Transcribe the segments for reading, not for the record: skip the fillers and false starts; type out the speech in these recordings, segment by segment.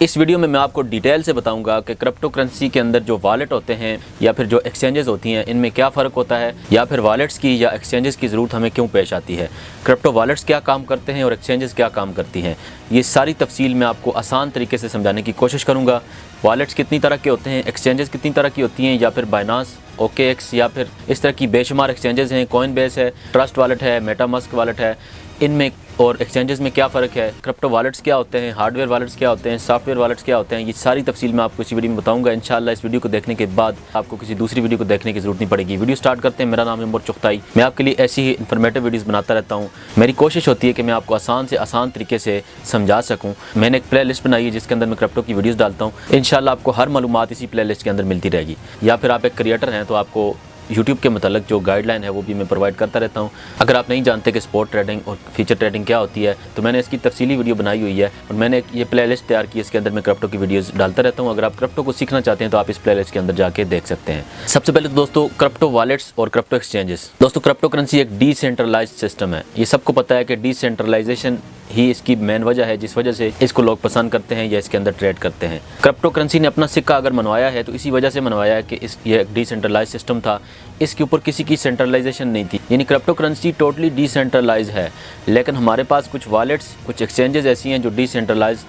इस वीडियो में मैं आपको डिटेल से बताऊंगा कि क्रिप्टो करेंसी के अंदर जो वॉलेट होते हैं या फिर जो एक्सचेंजेस होती हैं इनमें क्या फ़र्क होता है, या फिर वॉलेट्स की या एक्सचेंजेस की ज़रूरत हमें क्यों पेश आती है, क्रिप्टो वॉलेट्स क्या काम करते हैं और एक्सचेंजेस क्या काम करती हैं। ये सारी तफसील मैं आपको आसान तरीके से समझाने की कोशिश करूँगा। वॉलेट्स कितनी तरह के होते हैं, एक्सचेंजेस कितनी तरह की होती हैं, या फिर बाइनांस, OKX या फिर इस तरह की बेशुमार एक्सचेंजेस हैं, कॉइनबेस है, ट्रस्ट वॉलेट है, मेटामास्क वॉलेट है, इनमें और एक्सचेंजेस में क्या फ़र्क है, क्रिप्टो वॉलेट्स क्या होते हैं, हार्डवेयर वॉलेट्स क्या होते हैं, सॉफ्टवेयर वॉलेट्स क्या होते हैं। ये सारी तफसील मैं आपको इस वीडियो में बताऊंगा। इंशाल्लाह इस वीडियो को देखने के बाद आपको किसी दूसरी वीडियो को देखने की ज़रूरत नहीं पड़ेगी। वीडियो स्टार्ट करते हैं। मेरा नाम है उमर चुगताई। मैं आपके लिए ऐसी ही इन्फॉर्मेटिव वीडियोज़ बनाता रहता हूँ। मेरी कोशिश होती है कि मैं आपको आसान से आसान तरीके से समझा सकूँ। मैंने एक प्ले लिस्ट बनाई है जिसके अंदर मैं क्रिप्टो की वीडियोज़ डालता हूँ। इंशाल्लाह आपको हर मालूमात इसी प्ले लिस्ट के अंदर मिलती रहेगी। या फिर आप एक क्रिएटर हैं तो आपको यूट्यूब के मतलब जो गाइडलाइन है वो भी मैं प्रोवाइड करता रहता हूँ। अगर आप नहीं जानते कि स्पॉट ट्रेडिंग और फीचर ट्रेडिंग क्या होती है तो मैंने इसकी तफसीली वीडियो बनाई हुई है और मैंने ये प्लेलिस्ट तैयार की है। इसके अंदर मैं क्रिप्टो की वीडियोस डालता रहता हूँ। अगर आप क्रिप्टो को सीखना चाहते हैं तो आप इस प्लेलिस्ट के अंदर जाके देख सकते हैं। सबसे पहले तो दोस्तों क्रिप्टो वॉलेट्स और क्रिप्टो एक्सचेंजेस। दोस्तों क्रिप्टो करेंसी एक डिसेंट्रलाइज्ड सिस्टम है। ये सबको पता है कि डिसेंट्रलाइजेशन ही इसकी मेन वजह है जिस वजह से इसको लोग पसंद करते हैं या इसके अंदर ट्रेड करते हैं। क्रिप्टो करेंसी ने अपना सिक्का अगर मनवाया है तो इसी वजह से मनवाया है कि ये एक डिसेंट्रलाइज सिस्टम था। इसके ऊपर किसी की सेंट्रलाइजेशन नहीं थी, यानी क्रिप्टो करेंसी टोटली डिसेंट्रलाइज है। लेकिन हमारे पास कुछ वॉलेट्स, कुछ एक्सचेंजेस ऐसी हैं जो डिसेंट्रलाइज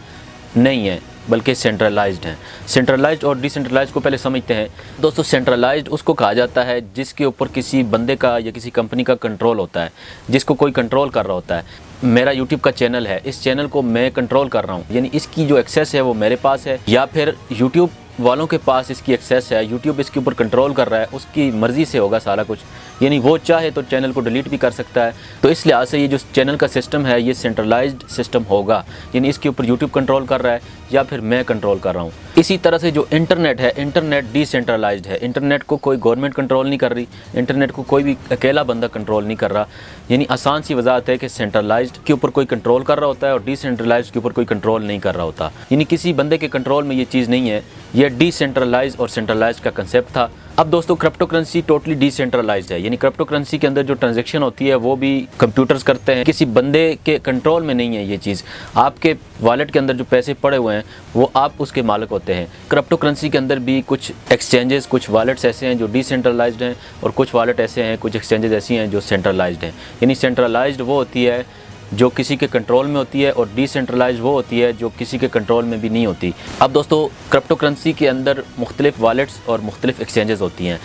नहीं हैं बल्कि सेंट्रलाइज्ड हैं। सेंट्रलाइज्ड और डिसेंट्रलाइज्ड को पहले समझते हैं। दोस्तों सेंट्रलाइज्ड उसको कहा जाता है जिसके ऊपर किसी बंदे का या किसी कंपनी का कंट्रोल होता है, जिसको कोई कंट्रोल कर रहा होता है। मेरा YouTube का चैनल है, इस चैनल को मैं कंट्रोल कर रहा हूँ, यानी इसकी जो एक्सेस है वो मेरे पास है, या फिर YouTube वालों के पास इसकी एक्सेस है। YouTube इसके ऊपर कंट्रोल कर रहा है, उसकी मर्ज़ी से होगा सारा कुछ, यानी वो चाहे तो चैनल को डिलीट भी कर सकता है। तो इस लिहाज से ये जो चैनल का सिस्टम है ये सेंट्रलाइज्ड सिस्टम होगा, यानी इसके ऊपर YouTube कंट्रोल कर रहा है या फिर मैं कंट्रोल कर रहा हूँ। इसी तरह से जो इंटरनेट है, इंटरनेट डिसेंट्रलाइज्ड है। इंटरनेट को कोई गवर्नमेंट कंट्रोल नहीं कर रही, इंटरनेट को कोई भी अकेला बंदा कंट्रोल नहीं कर रहा। यानी आसान सी वजाहत है कि सेंट्रलाइज्ड के ऊपर कोई कंट्रोल कर रहा होता है और डिसेंट्रलाइज्ड के ऊपर कोई कंट्रोल नहीं कर रहा होता। यानी किसी बंदे के कंट्रोल में ये चीज़ नहीं है। यह डिसेंट्रलाइज और सेंट्रलाइज का कंसेप्ट था। अब दोस्तों क्रिप्टो करेंसी टोटली डिसेंट्रलाइज्ड है, यानी क्रिप्टो करेंसी के अंदर जो ट्रांजैक्शन होती है वो भी कंप्यूटर्स करते हैं, किसी बंदे के कंट्रोल में नहीं है ये चीज़। आपके वॉलेट के अंदर जो पैसे पड़े हुए हैं वो आप उसके मालिक होते हैं। क्रिप्टो करेंसी के अंदर भी कुछ एक्सचेंजेस, कुछ वॉलेट्स ऐसे हैं जो डिसेंट्रलाइज्ड हैं और कुछ वॉलेट ऐसे हैं, कुछ एक्सचेंजेस ऐसी हैं जो सेंट्रलाइज्ड हैं। यानी सेंट्रलाइज्ड वो होती है जो किसी के कंट्रोल में होती है और डिसेंट्रलाइज वो होती है जो किसी के कंट्रोल में भी नहीं होती। अब दोस्तों क्रिप्टो करेंसी के अंदर मुख्तलिफ वॉलेट्स और मुख्तलिफ एक्सचेंजेस होती हैं।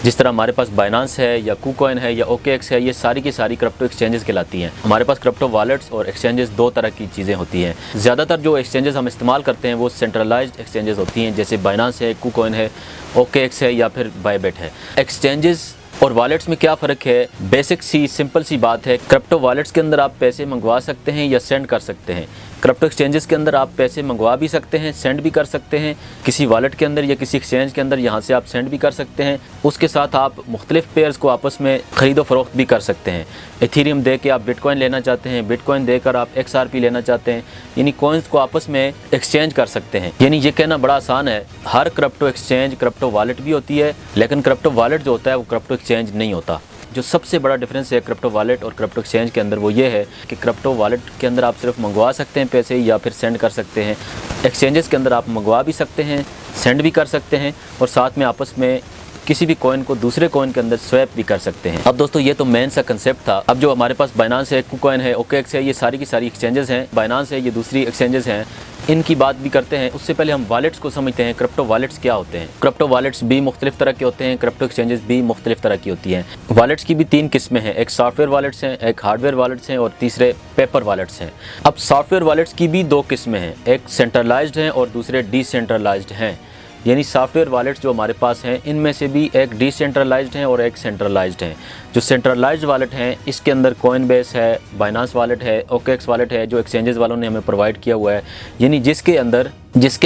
जिस तरह हमारे पास बाइनांस है या KuCoin है या OKX है, ये सारी की सारी क्रिप्टो एक्सचेंजेस कहलाती हैं। हमारे पास क्रिप्टो वॉलेट्स और एक्सचेंजेस दो तरह की चीज़ें होती हैं। ज़्यादातर जो एक्सचेंजेस हम इस्तेमाल करते हैं वो सेंट्रलाइज्ड एक्सचेंजेस होती हैं, जैसे बाइनांस है, KuCoin है, OKX है या फिर बायबिट है। एक्सचेंजेस और वॉलेट्स में क्या फ़र्क है? बेसिक सी सिंपल सी बात है। क्रिप्टो वॉलेट्स के अंदर आप पैसे मंगवा सकते हैं या सेंड कर सकते हैं। क्रिप्टो एक्सचेंजेस के अंदर आप पैसे मंगवा भी सकते हैं, सेंड भी कर सकते हैं। किसी वॉलेट के अंदर या किसी एक्सचेंज के अंदर यहाँ से आप सेंड भी कर सकते हैं। उसके साथ आप मुख्तलिफ पेयर्स को आपस में ख़रीदो फरोख्त भी कर सकते हैं। इथेरियम दे के आप बिटकॉइन लेना चाहते हैं, बिटकॉइन देकर आप XRP लेना चाहते हैं, यानी कॉइन्स को आपस में एक्सचेंज कर सकते हैं। यानी ये कहना बड़ा आसान है। हर क्रिप्टो एक्सचेंज क्रिप्टो वॉलेट भी होती है, लेकिन क्रिप्टो वॉलेट जो होता है वो क्रिप्टो एक्सचेंज नहीं होता। जो सबसे बड़ा डिफरेंस है क्रिप्टो वॉलेट और क्रिप्टो एक्सचेंज के अंदर वो ये है कि क्रिप्टो वॉलेट के अंदर आप सिर्फ मंगवा सकते हैं पैसे या फिर सेंड कर सकते हैं। एक्सचेंजेस के अंदर आप मंगवा भी सकते हैं, सेंड भी कर सकते हैं और साथ में आपस में किसी भी कॉइन को दूसरे कॉइन के अंदर स्वैप भी कर सकते हैं। अब दोस्तों ये तो मेन सा कंसेप्ट था। अब जो हमारे पास बाइनांस है, KuCoin है, OKX है, ये सारी की सारी एक्सचेंजेस हैं। बाइनांस है, ये दूसरी एक्सचेंजेस हैं, इनकी बात भी करते हैं। उससे पहले हम वॉलेट्स को समझते हैं। क्रिप्टो वॉलेट्स क्या होते हैं? क्रिप्टो वॉलेट्स भी मुख्तलिफ तरह के होते हैं, क्रिप्टो एक्सचेंजेस भी मुख्तलिफ तरह की होती हैं। वॉलेट्स की भी तीन किस्में हैं, एक सॉफ्टवेयर वॉलेट्स हैं, एक हार्डवेयर वॉलेट्स हैं और तीसरे पेपर वॉलेट्स हैं। अब सॉफ्टवेयर वॉलेट्स की भी दो किस्में हैं, एक सेंट्रलाइज्ड हैं और दूसरे डिसेंट्रलाइज्ड हैं। यानी सॉफ्टवेयर वॉलेट्स जो हमारे पास हैं इनमें से भी एक डिसेंट्रलाइज्ड हैं और एक सेंट्रलाइज्ड हैं। जो सेंट्रलाइज्ड वॉलेट हैं इसके अंदर कॉइनबेस है, बाइनांस वॉलेट है, OKX वॉलेट है जो एक्सचेंजेस वालों ने हमें प्रोवाइड किया हुआ है। यानी जिसके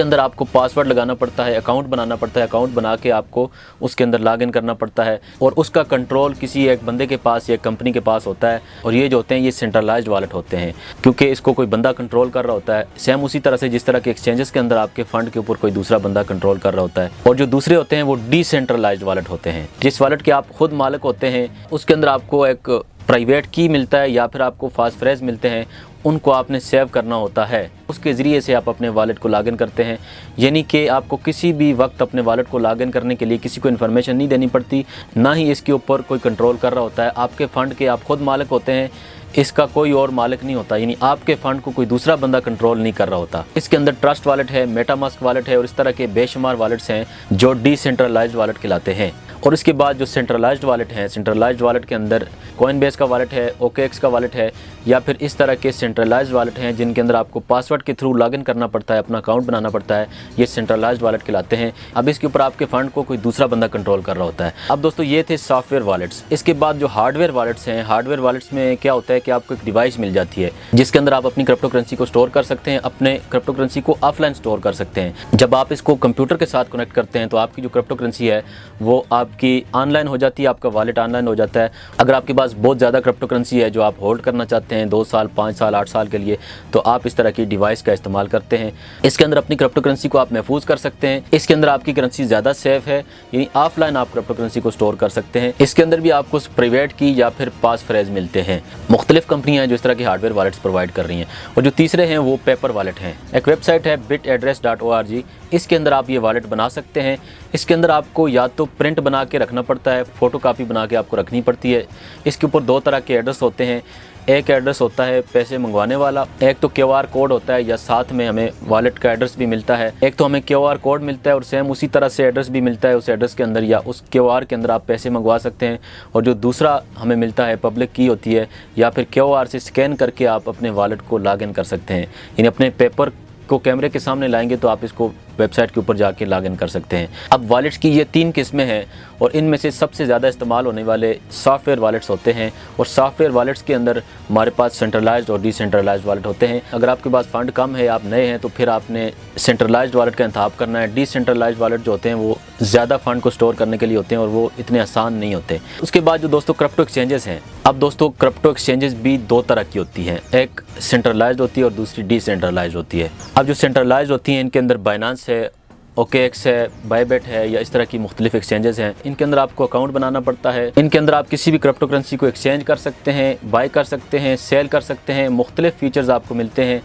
अंदर आपको पासवर्ड लगाना पड़ता है, अकाउंट बनाना पड़ता है, अकाउंट बना के आपको उसके अंदर लॉगिन करना पड़ता है और उसका कंट्रोल किसी एक बंदे के पास या कंपनी के पास होता है। और ये जो होते हैं ये सेंट्रलाइज्ड वॉलेट होते हैं क्योंकि इसको कोई बंदा कंट्रोल कर रहा होता है। सेम उसी तरह से जिस तरह के एक्सचेंजेस के अंदर आपके फंड के ऊपर कोई दूसरा बंदा कंट्रोल कर रहा होता है। और जो दूसरे होते हैं वो डिसेंट्रलाइज्ड वॉलेट होते हैं। जिस वॉलेट के आप खुद मालिक होते हैं उसके अंदर आपको एक प्राइवेट की मिलता है या फिर आपको फास्ट फ्रेज मिलते हैं उनको आपने सेव करना होता है। उसके ज़रिए से आप अपने वॉलेट को लॉगिन करते हैं, यानी कि आपको किसी भी वक्त अपने वॉलेट को लॉगिन करने के लिए किसी को इन्फॉर्मेशन नहीं देनी पड़ती, ना ही इसके ऊपर कोई कंट्रोल कर रहा होता है। आपके फ़ंड के आप खुद मालिक होते हैं, इसका कोई और मालिक नहीं होता, यानी आपके फ़ंड को कोई दूसरा बंदा कंट्रोल नहीं कर रहा होता। इसके अंदर ट्रस्ट वॉलेट है, मेटामास्क वॉलेट है और इस तरह के बेशुमार वॉलेट्स हैं जो डिसेंट्रलाइज्ड वॉलेट कहलाते हैं। और इसके बाद जो सेंट्रलाइज्ड वॉलेट हैं, सेंट्रलाइज्ड वॉलेट के अंदर कॉइनबेस का वॉलेट है, OKX का वॉलेट है, या फिर इस तरह के सेंट्रलाइज्ड वॉलेट हैं जिनके अंदर आपको पासवर्ड के थ्रू लॉगिन करना पड़ता है, अपना अकाउंट बनाना पड़ता है। ये सेंट्रलाइज्ड वॉलेट कहलाते हैं। अब इसके ऊपर आपके फ़ंड को कोई दूसरा बंदा कंट्रोल कर रहा होता है। अब दोस्तों ये थे सॉफ्टवेयर वॉलेट्स। इसके बाद जो हार्डवेयर वॉलेट्स हैं, हार्डवेयर वॉलेट्स में क्या होता है कि आपको एक डिवाइस मिल जाती है जिसके अंदर आप अपनी क्रिप्टो करेंसी को स्टोर कर सकते हैं, अपने क्रिप्टो करेंसी को ऑफलाइन स्टोर कर सकते हैं। जब आप इसको कंप्यूटर के साथ कनेक्ट करते हैं तो आपकी जो क्रिप्टो करेंसी है वो आपकी ऑनलाइन हो जाती है, आपका वॉलेट ऑनलाइन हो जाता है। अगर आपके पास बहुत ज़्यादा क्रिप्टो करेंसी है जो आप होल्ड करना चाहते हैं 2 साल, 5 साल, 8 साल के लिए, तो आप इस तरह की डिवाइस का इस्तेमाल करते हैं। इसके अंदर अपनी क्रिप्टो करेंसी को आप महफूज कर सकते हैं। इसके अंदर आपकी करेंसी ज़्यादा सेफ है, यानी ऑफलाइन आप क्रिप्टो करेंसी को स्टोर कर सकते हैं। इसके अंदर भी आपको प्राइवेट की या फिर पास फ्रेज मिलते हैं। मुख्तलिफ कंपनियाँ हैं जो इस तरह की हार्डवेयर वॉलेट्स प्रोवाइड कर रही हैं। और जो तीसरे हैं वो पेपर वॉलेट हैं। एक वेबसाइट है bitaddress.org, इसके अंदर आप ये वॉलेट बना सकते हैं। इसके अंदर आपको या तो प्रिंट बना के रखना पड़ता है, फ़ोटो कापी बना के आपको रखनी पड़ती है। इसके ऊपर 2 तरह के एड्रेस होते हैं। एक एड्रेस होता है पैसे मंगवाने वाला, एक तो QR कोड होता है या साथ में हमें वॉलेट का एड्रेस भी मिलता है। एक तो हमें QR कोड मिलता है और सेम उसी तरह से एड्रेस भी मिलता है। उस एड्रेस के अंदर या उस QR के अंदर आप पैसे मंगवा सकते हैं। और जो दूसरा हमें मिलता है पब्लिक की होती है, या फिर QR से स्कैन करके आप अपने वॉलेट को लॉगिन कर सकते हैं। यानी अपने पेपर को कैमरे के सामने लाएंगे तो आप इसको वेबसाइट के ऊपर जाके लॉगिन कर सकते हैं। अब वॉलेट्स की ये 3 किस्में हैं और इनमें से सबसे ज़्यादा इस्तेमाल होने वाले सॉफ्टवेयर वॉलेट्स होते हैं। और सॉफ्टवेयर वॉलेट्स के अंदर हमारे पास सेंट्रलाइज्ड और डिसेंट्रलाइज्ड वॉलेट होते हैं। अगर आपके पास फ़ंड कम है, आप नए हैं, तो फिर आपने सेंट्रलाइज्ड वॉलेट का इंतखाब करना है। डिसेंट्रलाइज्ड वॉलेट जो होते हैं वो ज़्यादा फ़ंड को स्टोर करने के लिए होते हैं और वो इतने आसान नहीं होते। उसके बाद जो दोस्तों क्रिप्टो एक्सचेंजेस हैं, अब दोस्तों क्रिप्टो एक्सचेंजेस भी 2 तरह की होती हैं, एक सेंट्रलाइज्ड होती है और दूसरी डिसेंट्रलाइज्ड होती है। अब जो सेंट्रलाइज्ड होती हैं इनके अंदर बाइनेंस है, OKX है, बायबेट है, या इस तरह की मुख्तलिफ एक्सचेंजेस हैं। इनके अंदर आपको अकाउंट बनाना पड़ता है। इनके अंदर आप किसी भी क्रिप्टो करेंसी को एक्सचेंज कर सकते हैं, बाय कर सकते हैं, सेल कर सकते हैं। मुख्तलिफ फीचर्स आपको मिलते हैं।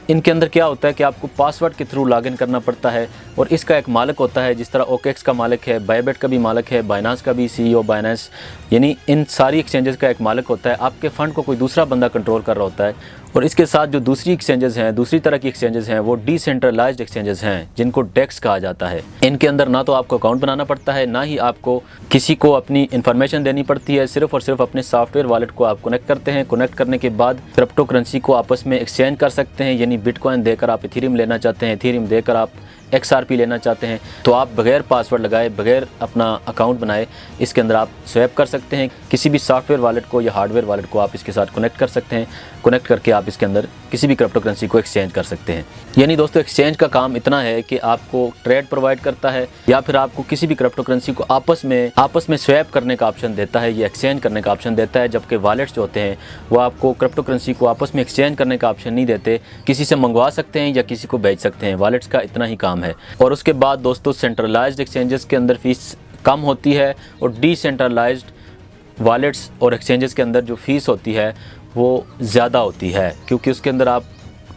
इनके अंदर क्या होता है कि आपको पासवर्ड के थ्रू लॉगिन करना पड़ता है और इसका एक मालिक होता है। जिस तरह OKX का मालिक है, बायबेट का भी मालिक है, बाइनेंस का भी CEO बाइनेंस, यानी इन सारी एक्सचेंजेस का एक मालिक होता है। आपके फ़ंड को कोई दूसरा बंदा कंट्रोल कर रहा होता है। और इसके साथ जो दूसरी एक्सचेंजेस हैं, दूसरी तरह की एक्सचेंजेस हैं, वो डिसेंट्रलाइज्ड एक्सचेंजेस हैं जिनको डेक्स कहा जाता है। इनके अंदर ना तो आपको अकाउंट बनाना पड़ता है, ना ही आपको किसी को अपनी इन्फॉर्मेशन देनी पड़ती है। सिर्फ और सिर्फ अपने सॉफ्टवेयर वॉलेट को आप कनेक्ट करते हैं। कनेक्ट करने के बाद क्रिप्टो करेंसी को आपस में एक्सचेंज कर सकते हैं, यानी बिटकॉइन देकर आप इथेरियम लेना चाहते हैं, इथेरियम देकर आप XRP लेना चाहते हैं, तो आप बगैर पासवर्ड लगाए, बगैर अपना अकाउंट बनाए इसके अंदर आप स्वैप कर सकते हैं। किसी भी सॉफ्टवेयर वॉलेट को या हार्डवेयर वॉलेट को आप इसके साथ कनेक्ट कर सकते हैं। कनेक्ट करके आप इसके अंदर किसी भी क्रिप्टो करेंसी को एक्सचेंज कर सकते हैं। यानी दोस्तों एक्सचेंज का काम इतना है कि आपको ट्रेड प्रोवाइड करता है या फिर आपको किसी भी क्रिप्टो करेंसी को आपस में स्वैप करने का ऑप्शन देता है या एक्सचेंज करने का ऑप्शन देता है। जबकि वॉलेट्स जो होते हैं वो आपको क्रिप्टो करेंसी को आपस में एक्सचेंज करने का ऑप्शन नहीं देते। किसी से मंगवा सकते हैं या किसी को बेच सकते हैं। वॉलेट्स का इतना ही काम है। और उसके बाद दोस्तों सेंट्रलाइज्ड एक्सचेंजेस के अंदर फ़ीस कम होती है और डिसेंट्रलाइज्ड वॉलेट्स और एक्सचेंजेस के अंदर जो फ़ीस होती है वो ज़्यादा होती है, क्योंकि उसके अंदर आप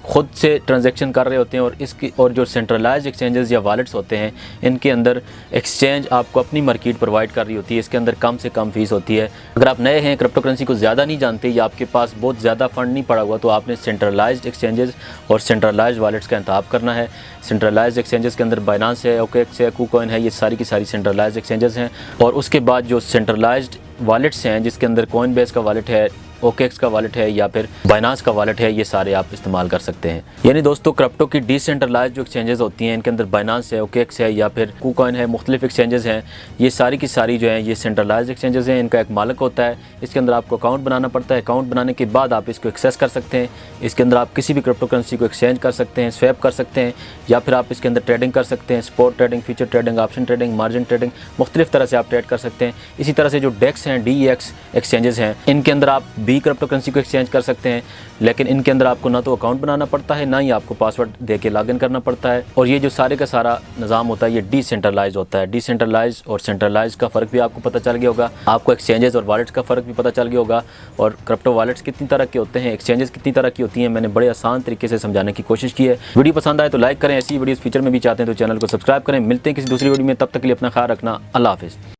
खुद से ट्रांजैक्शन कर रहे होते हैं। और जो सेंट्रलाइज्ड एक्सचेंजेस या वॉलेट्स होते हैं इनके अंदर एक्सचेंज आपको अपनी मार्केट प्रोवाइड कर रही होती है। इसके अंदर कम से कम फ़ीस होती है। अगर आप नए हैं, क्रिप्टो करेंसी को ज़्यादा नहीं जानते या आपके पास बहुत ज़्यादा फंड नहीं पड़ा हुआ, तो आपने सेंट्रलाइज्ड एक्सचेंजेस और सेंट्रलाइज्ड वॉलेट्स का इंतखाब करना है। सेंट्रलाइज्ड एक्सचेंजेस के अंदर बाइनेंस है, OKX है, KuCoin है, ये सारी की सारी सेंट्रलाइज्ड एक्सचेंजेस हैं। और उसके बाद जो सेंट्रलाइज्ड वॉलेट्स हैं जिसके अंदर कॉइनबेस का वॉलेट है, OKX का वॉलेट है या फिर बाइनेंस का वॉलेट है, ये सारे आप इस्तेमाल कर सकते हैं। यानी दोस्तों क्रिप्टो की डिसेंट्रलाइज्ड जो एक्सचेंजेस होती हैं इनके अंदर बाइनेंस है, OKX है या फिर KuCoin है, मुख्तलिफ एक्सचेंजेस हैं। ये सारी की सारी जो हैं ये सेंट्रलाइज्ड एक्सचेंजेस हैं। इनका एक मालिक होता है। इसके अंदर आपको अकाउंट बनाना पड़ता है। अकाउंट बनाने के बाद आप इसको एक्सेस कर सकते हैं। इसके अंदर आप किसी भी क्रिप्टो करेंसी को एक्सचेंज कर सकते हैं, स्वैप कर सकते हैं, या फिर आप इसके अंदर ट्रेडिंग कर सकते हैं। Spot trading, future trading, option trading, margin trading, मुख्तलिफ तरह से आप ट्रेड कर सकते हैं। इसी तरह से जो डेक्स हैं, DEX एक्सचेंजेस हैं, इनके अंदर आप भी क्रिप्टो करेंसी को एक्सचेंज कर सकते हैं, लेकिन इनके अंदर आपको ना तो अकाउंट बनाना पड़ता है, ना ही आपको पासवर्ड दे के लॉगिन करना पड़ता है। और ये जो सारे का सारा निज़ाम होता है ये डिसेंट्रलाइज होता है। डिसेंट्रलाइज और सेंट्रलाइज का फ़र्क भी आपको पता चल गया होगा, आपको एक्सचेंजेस और वॉलेट्स का फ़र्क भी पता चल गया होगा, और क्रिप्टो वॉलेट्स कितनी तरह के होते हैं, एक्सचेंजेस कितनी तरह की होती हैं। मैंने बड़े आसान तरीके से समझाने की कोशिश की है। वीडियो पसंद आए तो लाइक करें, ऐसी वीडियोस फ्यूचर में भी चाहते हैं तो चैनल को सब्सक्राइब करें। मिलते हैं किसी दूसरी वीडियो में, तब तक के लिए अपना ख्याल रखना। अल्लाह हाफिज़।